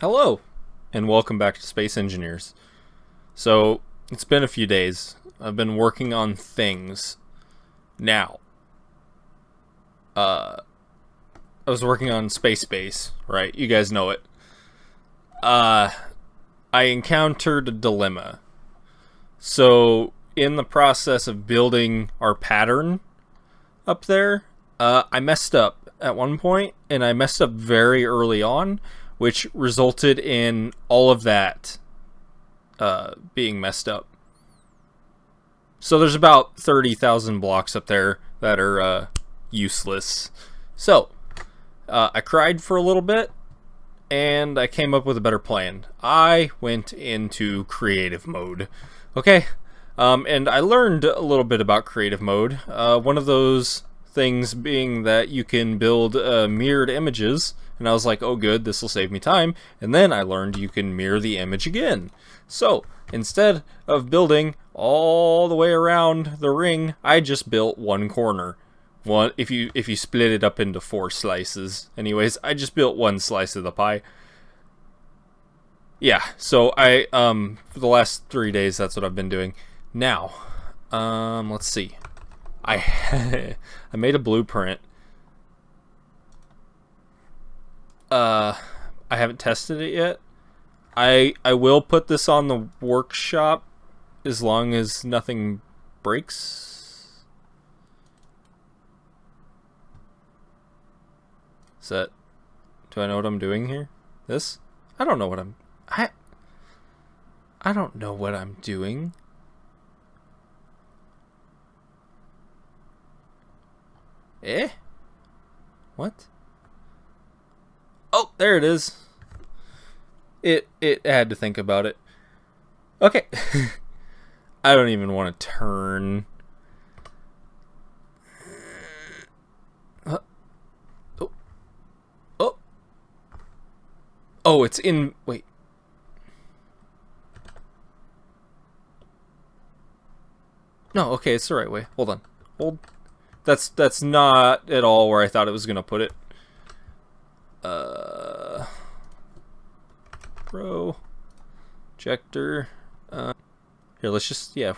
Hello, and welcome back to Space Engineers. So, it's been a few days. I've been working on things. Now, I was working on Space Base, right? You guys know it. I encountered a dilemma. So, in the process of building our pattern up there, I messed up at one point, and I messed up very early on, which resulted in all of that being messed up. So there's about 30,000 blocks up there that are useless. So I cried for a little bit, and I came up with a better plan. I went into creative mode. Okay, and I learned a little bit about creative mode. One of those things being that you can build mirrored images, and I was like, oh good, this will save me time. And then I learned you can mirror the image again. So instead of building all the way around the ring, I just built one corner. One, if you split it up into 4 slices. Anyways, I just built one slice of the pie. Yeah, so I for the last 3 days, that's what I've been doing. Now, let's see. I I made a blueprint. I haven't tested it yet. I will put this on the workshop as long as nothing breaks. Is that... Do I know what I'm doing here? This? I don't know what I'm... I don't know what I'm doing. Eh? What? Oh, there it is. It had to think about it. Okay. I don't even want to turn. Oh. Oh. Oh, it's in... Wait. No, okay, it's the right way. Hold on. Hold. That's not at all where I thought it was gonna put it. Projector. Here, let's just, yeah,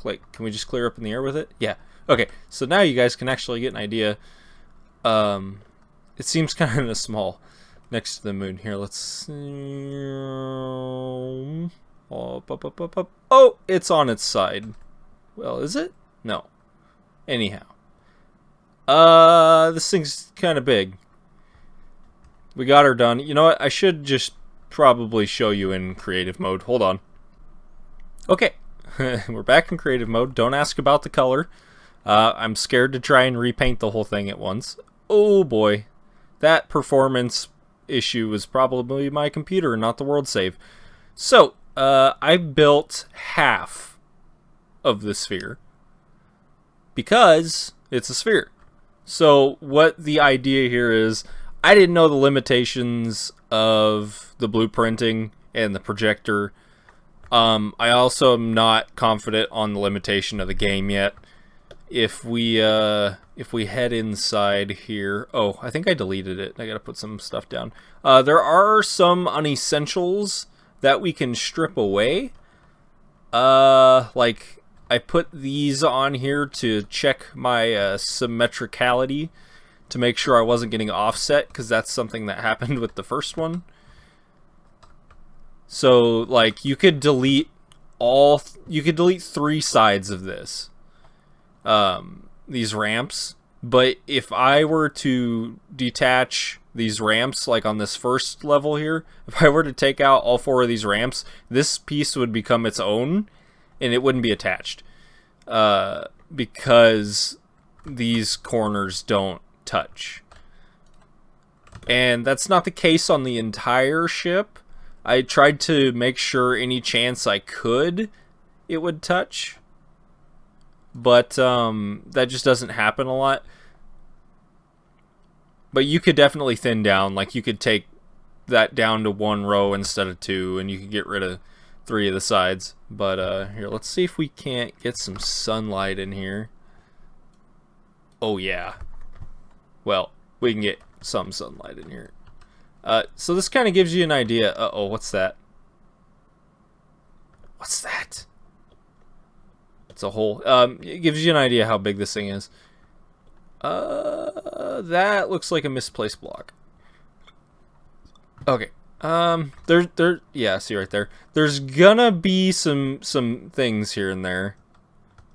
like, can we just clear up in the air with it? Yeah. Okay, so now you guys can actually get an idea. It seems kind of small next to the moon. Here, let's see. Oh, it's on its side. Well, is it? No. Anyhow. This thing's kind of big. We got her done. You know what? I should just probably show you in creative mode. Hold on. Okay. We're back in creative mode. Don't ask about the color. I'm scared to try and repaint the whole thing at once. Oh boy. That performance issue was probably my computer, not the world save. So, I built half of the sphere because it's a sphere. So what the idea here is, I didn't know the limitations of the blueprinting and the projector. I also am not confident on the limitation of the game yet. If we head inside here, oh, I think I deleted it. I gotta put some stuff down. There are some unessentials that we can strip away. Like, I put these on here to check my symmetricality to make sure I wasn't getting offset, because that's something that happened with the first one. So, like, you could delete 3 sides of this, these ramps. But if I were to detach these ramps, like on this first level here, if I were to take out all 4 of these ramps, this piece would become its own, and it wouldn't be attached, because these corners don't touch. And that's not the case on the entire ship. I tried to make sure any chance I could it would touch, but that just doesn't happen a lot. But you could definitely thin down. Like, you could take that down to 1 row instead of 2, and you could get rid of 3 of the sides. But here, let's see if we can't get some sunlight in here. Oh yeah. Well, we can get some sunlight in here. So this kind of gives you an idea. Uh-oh, what's that? What's that? It's a hole. It gives you an idea how big this thing is. That looks like a misplaced block. Okay. Yeah, see right there. There's gonna be some things here and there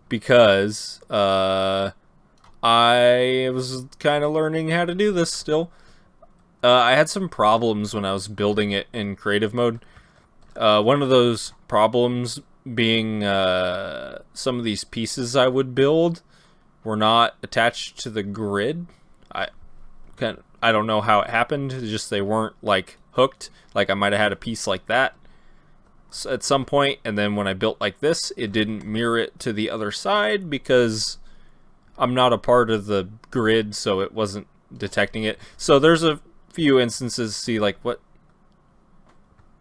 because I was kind of learning how to do this still. I had some problems when I was building it in creative mode. One of those problems being some of these pieces I would build were not attached to the grid. I don't know how it happened. It's just they weren't like hooked. Like I might have had a piece like that at some point, and then when I built like this, it didn't mirror it to the other side because I'm not a part of the grid, so it wasn't detecting it. So there's a few instances. See, like what,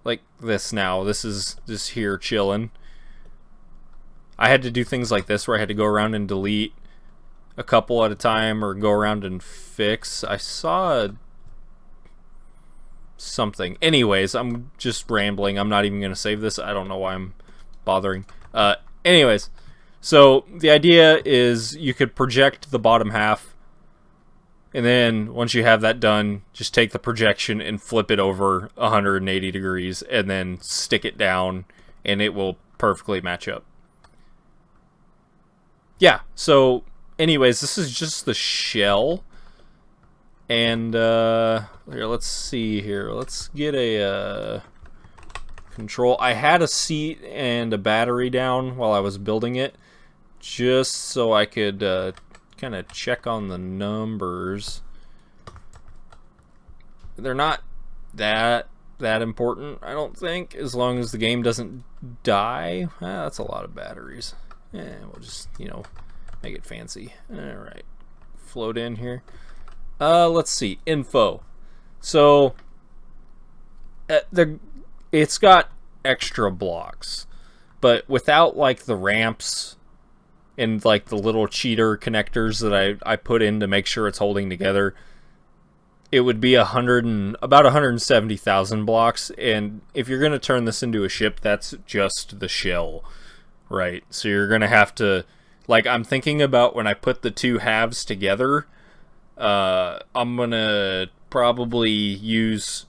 like this now. This is just here chilling. I had to do things like this where I had to go around and delete a couple at a time or go around and fix. I saw something. Anyways, I'm just rambling. I'm not even going to save this. I don't know why I'm bothering. Anyways, so the idea is you could project the bottom half, and then once you have that done, just take the projection and flip it over 180 degrees and then stick it down, and it will perfectly match up. Yeah, so anyways, this is just the shell. And here, let's see here. Let's get a control. I had a seat and a battery down while I was building it, just so I could kind of check on the numbers. They're not that important, I don't think, as long as the game doesn't die. That's a lot of batteries. Yeah, we'll just, make it fancy. Alright. Float in here. Let's see. Info. So, it's got extra blocks. But without, like, the ramps and, like, the little cheater connectors that I put in to make sure it's holding together, it would be about 170,000 blocks. And if you're going to turn this into a ship, that's just the shell. Right, so you're gonna have to, like, I'm thinking about when I put the two halves together, I'm gonna probably use,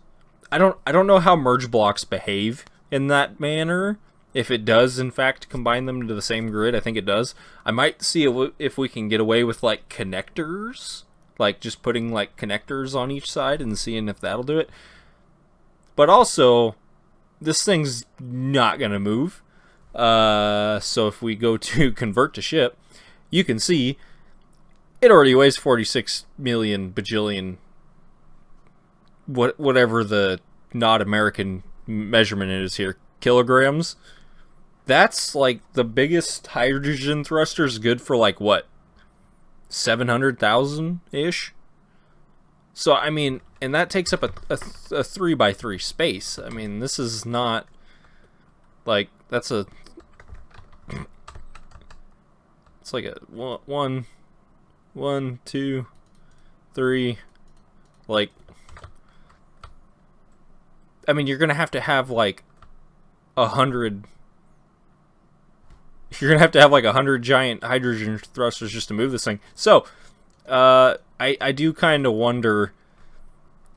I don't know how merge blocks behave in that manner. If it does, in fact, combine them into the same grid, I think it does. I might see if we can get away with, like, connectors, like just putting, like, connectors on each side and seeing if that'll do it. But also, this thing's not gonna move. So if we go to convert to ship, you can see it already weighs 46 million bajillion, whatever the not American measurement is here, kilograms. That's like the biggest hydrogen thruster is good for, like, what, 700,000 ish. So I mean, and that takes up a 3x3 space. I mean, this is not like, that's a, it's like a 1, 2, 3, like, I mean, you're gonna have like 100. You're gonna have to have like 100 giant hydrogen thrusters just to move this thing. So, I do kind of wonder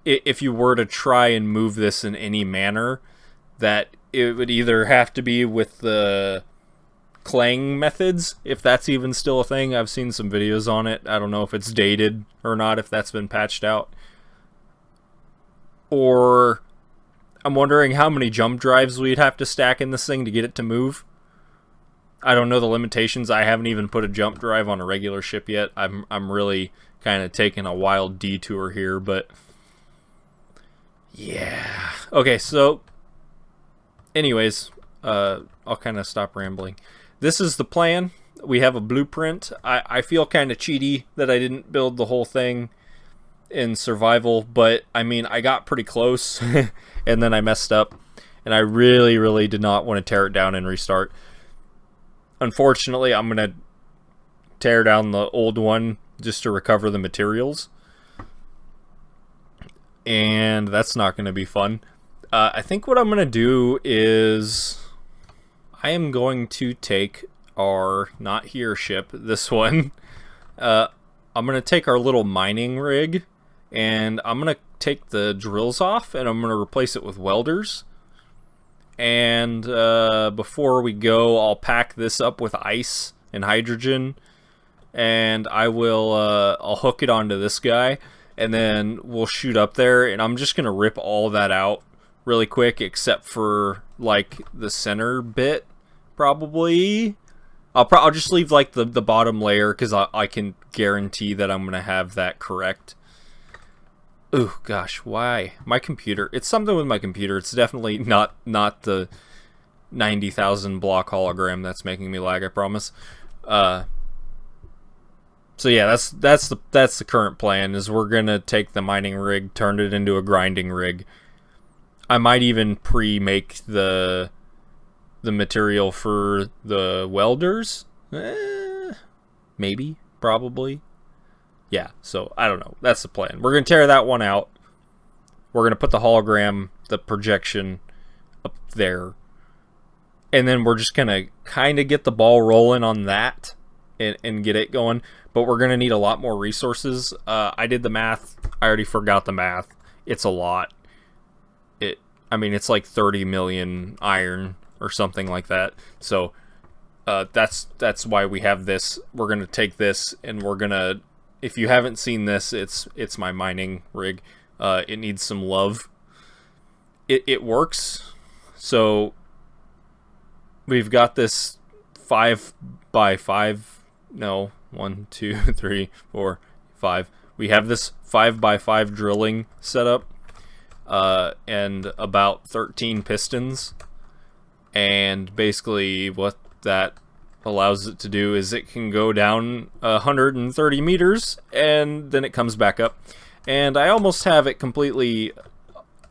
if you were to try and move this in any manner, that it would either have to be with the clang methods, if that's even still a thing. I've seen some videos on it. I don't know if it's dated or not, if that's been patched out. Or I'm wondering how many jump drives we'd have to stack in this thing to get it to move. I don't know the limitations. I haven't even put a jump drive on a regular ship yet. I'm really kind of taking a wild detour here, but yeah. Okay, so anyways, I'll kind of stop rambling. This is the plan. We have a blueprint. I feel kind of cheaty that I didn't build the whole thing in survival, but I mean, I got pretty close and then I messed up, and I really, really did not want to tear it down and restart. Unfortunately, I'm going to tear down the old one just to recover the materials. and that's not going to be fun. I think what I'm going to do is I am going to take our not here ship, this one. I'm going to take our little mining rig, and I'm going to take the drills off, and I'm going to replace it with welders. And before we go, I'll pack this up with ice and hydrogen, and I'll hook it onto this guy, and then we'll shoot up there, and I'm just going to rip all that out really quick, except for like the center bit, probably. I'll just leave like the bottom layer, because I can guarantee that I'm gonna have that correct. Oh gosh, why my computer? It's something with my computer. It's definitely not the 90,000 block hologram that's making me lag, I promise. So yeah, that's the current plan. Is we're gonna take the mining rig, turn it into a grinding rig. I might even pre-make the material for the welders. Maybe, probably. Yeah, so I don't know. That's the plan. We're going to tear that one out. We're going to put the hologram, the projection up there. And then we're just going to kind of get the ball rolling on that and get it going. But we're going to need a lot more resources. I did the math. I already forgot the math. It's a lot. It's like 30 million iron or something like that. So that's why we have this. We're gonna take this, and we're gonna. If you haven't seen this, it's my mining rig. It needs some love. It works. So we've got this 5x5. No, 1, 2, 3, 4, 5. We have this 5x5 drilling setup. And about 13 pistons, and basically what that allows it to do is it can go down 130 meters, and then it comes back up. And I almost have it completely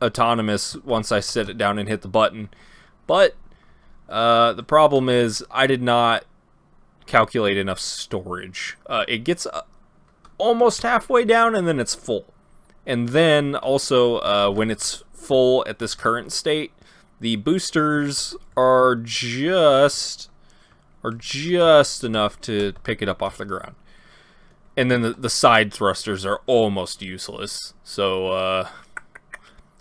autonomous once I set it down and hit the button, but the problem is I did not calculate enough storage. It gets almost halfway down, and then it's full. And then also, when it's full at this current state, the boosters are just enough to pick it up off the ground. And then the side thrusters are almost useless. So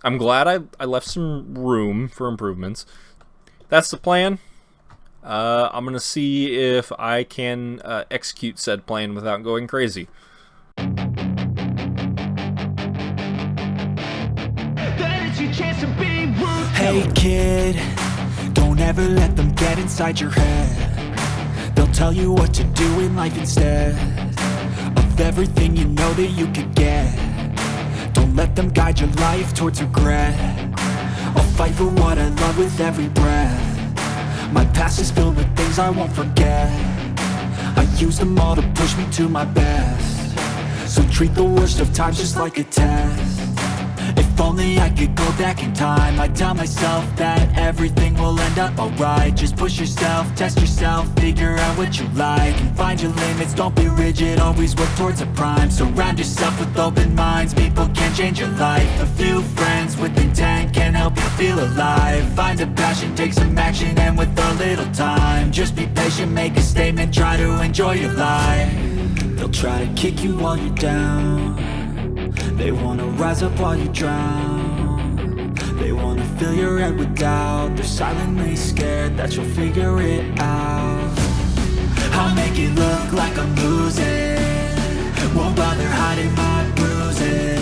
I'm glad I left some room for improvements. That's the plan. I'm going to see if I can execute said plan without going crazy. Hey kid, don't ever let them get inside your head. They'll tell you what to do in life instead of everything you know that you could get. Don't let them guide your life towards regret. I'll fight for what I love with every breath. My past is filled with things I won't forget. I use them all to push me to my best. So treat the worst of times just like a test. If only I could go back in time, I'd tell myself that everything will end up alright. Just push yourself, test yourself, figure out what you like, and find your limits, don't be rigid, always work towards a prime. Surround yourself with open minds, people can change your life. A few friends with intent can help you feel alive. Find a passion, take some action, and with a little time, just be patient, make a statement, try to enjoy your life. They'll try to kick you while you're down. They wanna rise up while you drown. They wanna fill your head with doubt. They're silently scared that you'll figure it out. I'll make it look like I'm losing, won't bother hiding my bruises.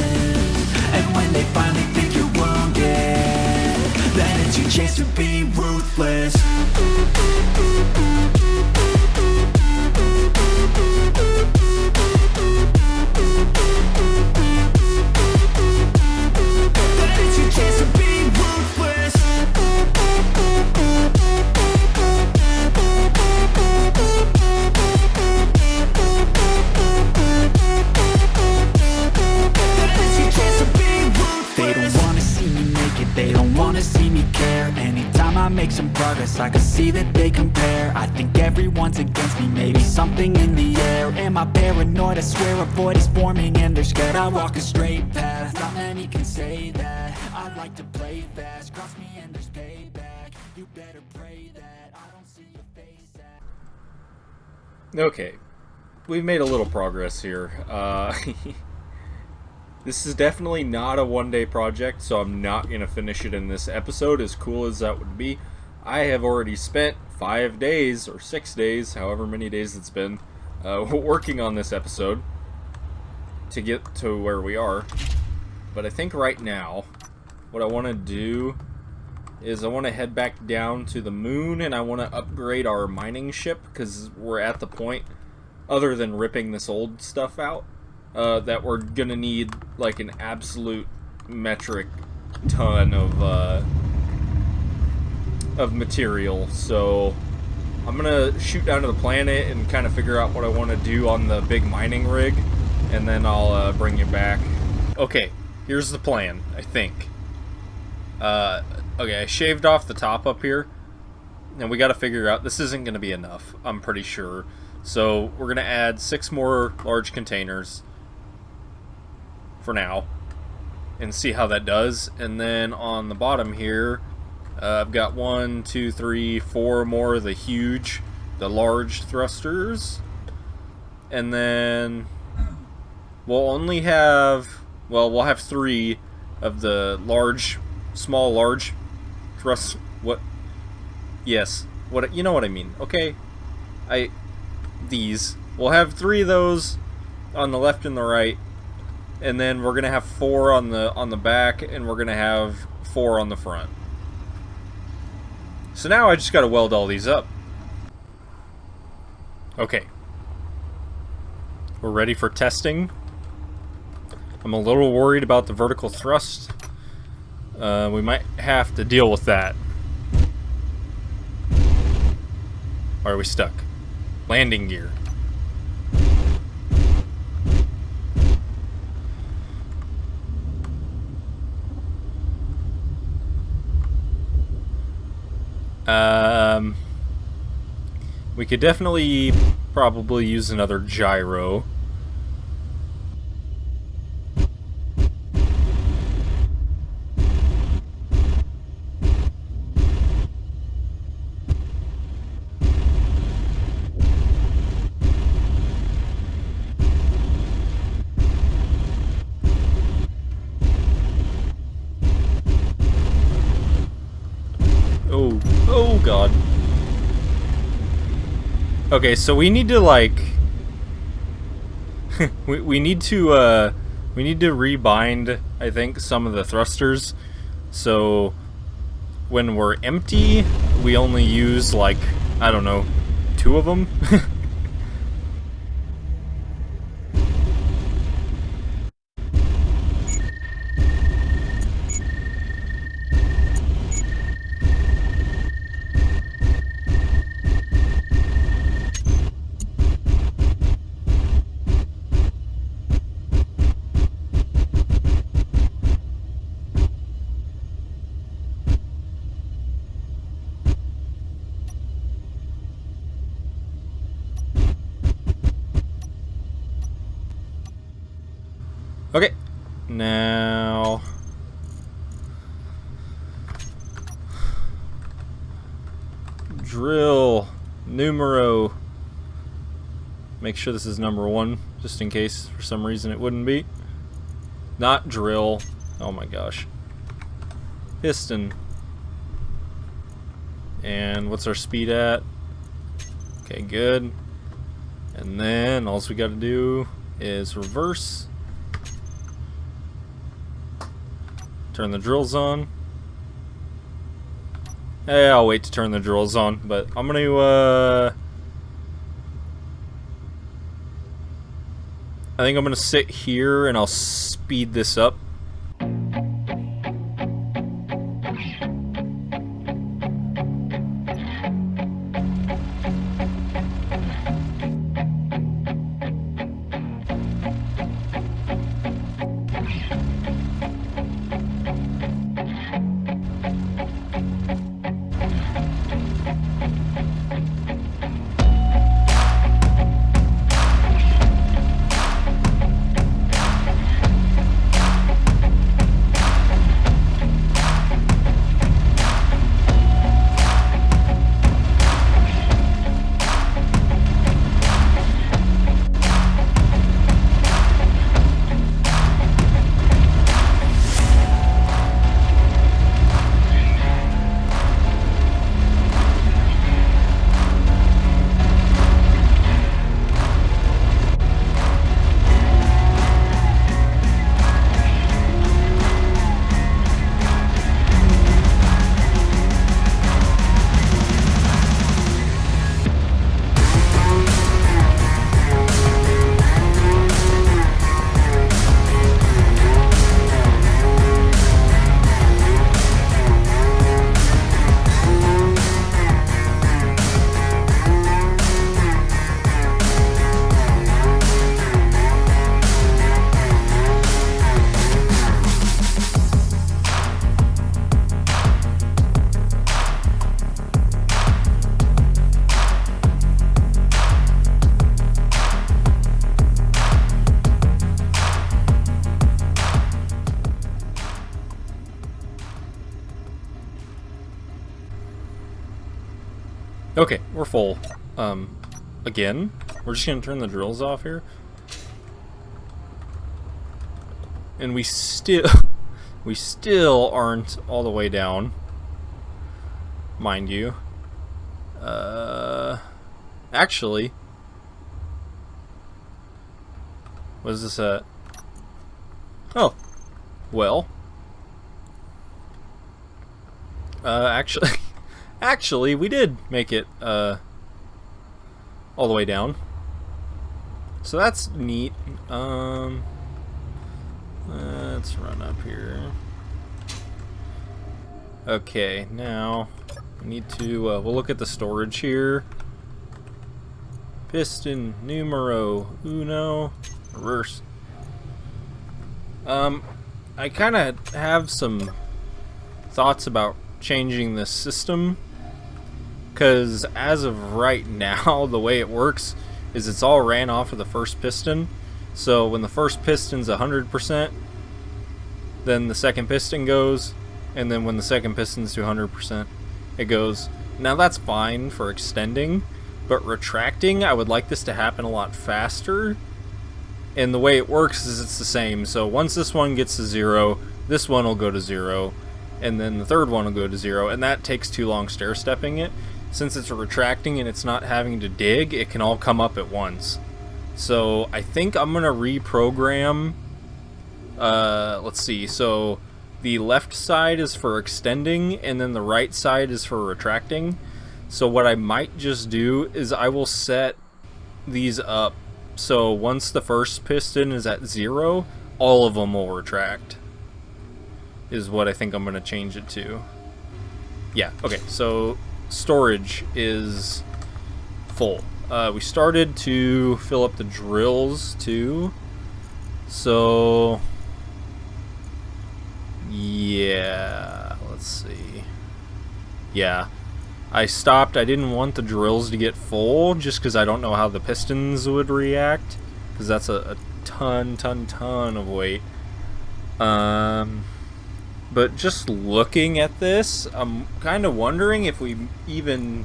And when they finally think you're wounded, then it's your chance to be ruthless. They don't wanna see me care. Anytime time I make some progress, I can see that they compare. I think everyone's against me, maybe something in the air. Am I paranoid? I swear a void is forming and they're scared. I walk a straight path, not many can say that. I like to play fast, cross me and there's payback. You better pray that I don't see your face at... Okay, we've made a little progress here. This is definitely not a one-day project, so I'm not going to finish it in this episode, as cool as that would be. I have already spent 5 days, or 6 days, however many days it's been, working on this episode to get to where we are. But I think right now, what I want to do is I want to head back down to the moon, and I want to upgrade our mining ship, because we're at the point, other than ripping this old stuff out, that we're gonna need like an absolute metric ton of material. So I'm gonna shoot down to the planet and kind of figure out what I want to do on the big mining rig, and then I'll bring you back. Okay, here's the plan, I think. Okay, I shaved off the top up here, and we got to figure out, this isn't going to be enough, I'm pretty sure. So we're going to add 6 more large containers for now and see how that does. And then on the bottom here, I've got 1, 2, 3, 4 more of the large thrusters. And then we'll have 3 of the small large thrust. What? Yes. What? You know what I mean? Okay. We'll have 3 of those on the left and the right, and then we're gonna have 4 on the back, and we're gonna have 4 on the front. So now I just gotta weld all these up. Okay. We're ready for testing. I'm a little worried about the vertical thrust. We might have to deal with that. Or are we stuck? Landing gear. We could definitely probably use another gyro. Oh god. Okay, so we need to like we need to rebind, I think, some of the thrusters, so when we're empty we only use like, I don't know, 2 of them. Okay, now drill numero. Make sure this is number 1, just in case for some reason it wouldn't be. Not drill. Oh my gosh. Piston. And what's our speed at? Okay, good. And then all we got to do is reverse. Turn the drills on. Hey, I'll wait to turn the drills on, but I'm gonna I think I'm gonna sit here and I'll speed this up. Okay, we're full. Again? We're just gonna turn the drills off here. And we still... we still aren't all the way down. Mind you. Actually... what is this at? Oh. Well. Actually... actually, we did make it, all the way down. So that's neat. Let's run up here. Okay, now we need to, we'll look at the storage here. Piston numero uno, reverse. I kind of have some thoughts about changing this system, because as of right now, the way it works is it's all ran off of the first piston. So when the first piston's 100%, then the second piston goes, and then when the second piston's to 100%, it goes. Now that's fine for extending, but retracting, I would like this to happen a lot faster. And the way it works is it's the same. So once this one gets to 0, this one will go to 0, and then the third one will go to 0, and that takes too long stair-stepping it. Since it's a retracting and it's not having to dig, it can all come up at once. So I think I'm gonna reprogram. Let's see. So the left side is for extending, and then the right side is for retracting. So what I might just do is I will set these up so once the first piston is at 0, all of them will retract. Is what I think I'm gonna change it to. Yeah. Okay. So storage is full. We started to fill up the drills too. So yeah, let's see. Yeah, I stopped. I didn't want the drills to get full just because I don't know how the pistons would react, because that's a ton of weight. But just looking at this, I'm kind of wondering if we even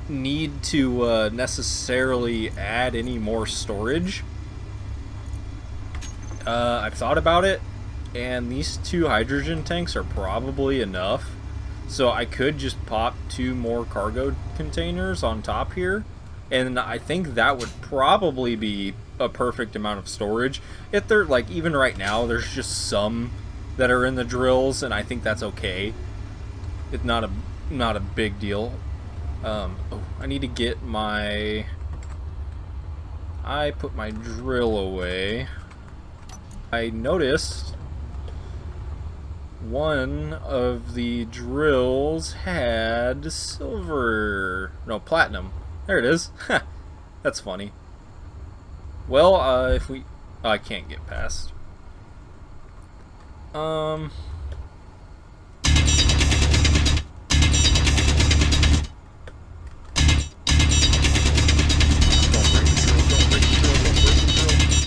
need to necessarily add any more storage. I've thought about it, and these 2 hydrogen tanks are probably enough. So I could just pop 2 more cargo containers on top here, and I think that would probably be a perfect amount of storage. If they're, like, even right now, there's just some that are in the drills, and I think that's okay. It's not a big deal. Oh, I need to get my... I put my drill away. I noticed one of the drills had silver... no, platinum. There it is. That's funny. Well, if we... oh, I can't get past.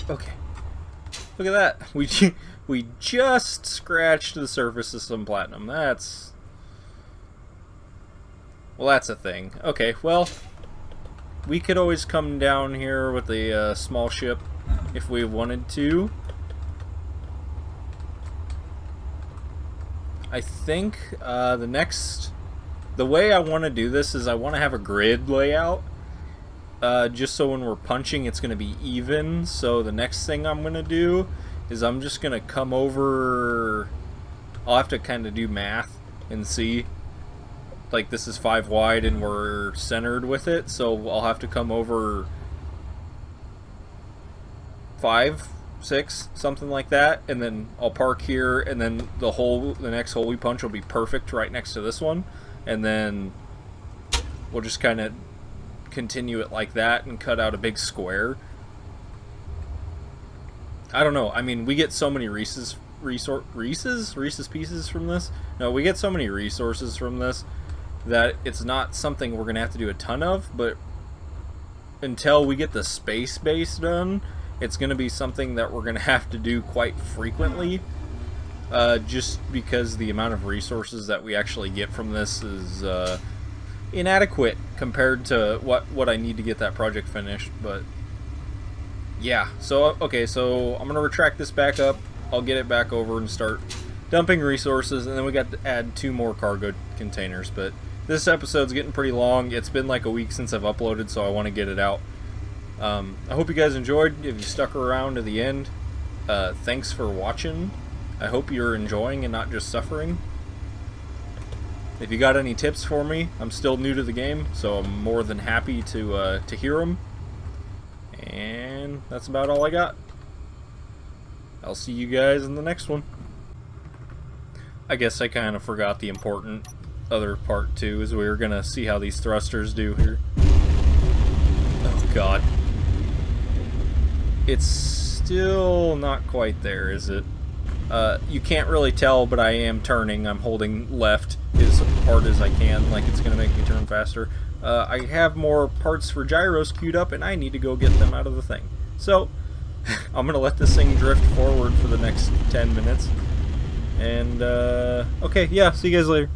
Okay. Look at that. We just scratched the surface of some platinum. That's... well, that's a thing. Okay, well, we could always come down here with a small ship if we wanted to. I think the way I want to do this is I want to have a grid layout, just so when we're punching it's going to be even. So the next thing I'm going to do is I'm just going to come over, I'll have to kind of do math and see, like this is 5 wide and we're centered with it, so I'll have to come over 5, 6, something like that, and then I'll park here, and then the next hole we punch will be perfect right next to this one, and then we'll just kind of continue it like that and cut out a big square. I don't know. I mean, we get so many Reese's Pieces from this. No, we get so many resources from this that it's not something we're gonna have to do a ton of, but until we get the space base done, it's going to be something that we're going to have to do quite frequently, just because the amount of resources that we actually get from this is inadequate compared to what I need to get that project finished. But yeah, so okay, so I'm gonna retract this back up. I'll get it back over and start dumping resources, and then we got to add 2 more cargo containers. But this episode's getting pretty long. It's been like a week since I've uploaded, so I want to get it out. I hope you guys enjoyed. If you stuck around to the end, thanks for watching. I hope you're enjoying and not just suffering. If you got any tips for me, I'm still new to the game, so I'm more than happy to hear them. And that's about all I got. I'll see you guys in the next one. I guess I kind of forgot the important other part too, is we were gonna see how these thrusters do here. Oh god. It's still not quite there, is it? You can't really tell, but I am turning. I'm holding left as hard as I can, like it's gonna make me turn faster. I have more parts for gyros queued up, and I need to go get them out of the thing. So, I'm gonna let this thing drift forward for the next 10 minutes. And, okay, yeah, see you guys later.